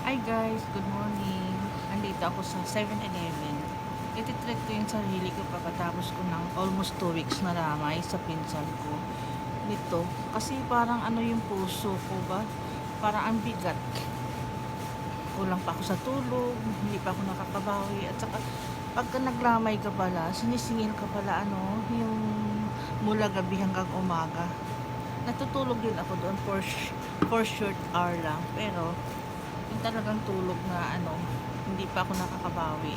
Hi guys, good morning. Andito ako sa 7-Eleven. Ititreat ko yung sarili ko pagkatapos ko ng almost 2 weeks na ramay sa pinsan ko. Nito, kasi parang ano yung puso ko ba? Parang ang bigat. Kulang pa ako sa tulog, hindi pa ako nakakabawi. At saka, pagka naglamay ka pala, sinisingil ka pala yung mula gabi hanggang umaga. Natutulog din ako doon for short hour lang. Pero, yung talagang tulog na hindi pa ako nakakabawi.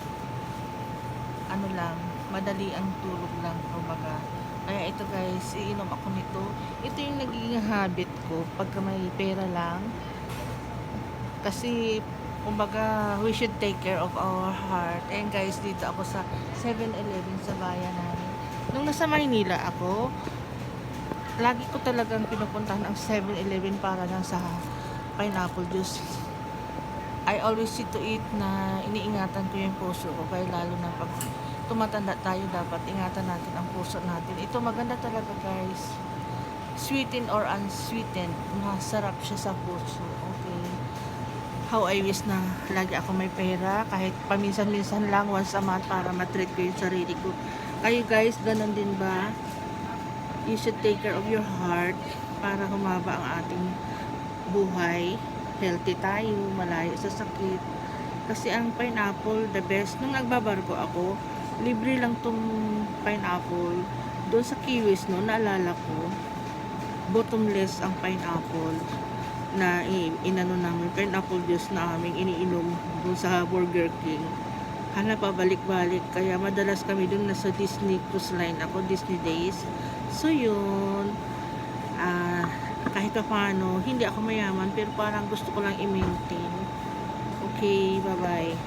Ano lang, madali ang tulog lang, kumbaga. Kaya ito guys, iinom ako nito. Ito yung naging habit ko pagka may pera lang. Kasi, kumbaga, we should take care of our heart. And guys, dito ako sa 7-Eleven sa bayan namin. Nung nasa Maynila ako, lagi ko talagang pinupuntahan ang 7-Eleven para lang sa pineapple juice. I always see to it na iniingatan ko yung puso ko, kaya lalo na pag tumatanda tayo, dapat ingatan natin ang puso natin. Ito maganda talaga guys, sweetened or unsweetened, masarap siya sa puso. Okay, how I wish na lagi ako may pera, kahit paminsan-minsan lang, once a month, para matreat ko yung sarili ko. Kayo guys, ganun din ba? You should take care of your heart para humaba ang ating buhay, healthy tayo, malayo sa sakit. Kasi ang pineapple, the best. Nung nagbabarko ako, libre lang tong pineapple. Doon sa Kiwis, no, naalala ko, bottomless ang pineapple na inano namin, pineapple juice na aming iniinom doon sa Burger King. Hala, pabalik-balik. Kaya madalas kami doon nasa Disney Cruise Line ako, Disney Days. So yun, kahit pa paano, hindi ako mayaman, pero parang gusto ko lang i-maintain. Okay, bye-bye.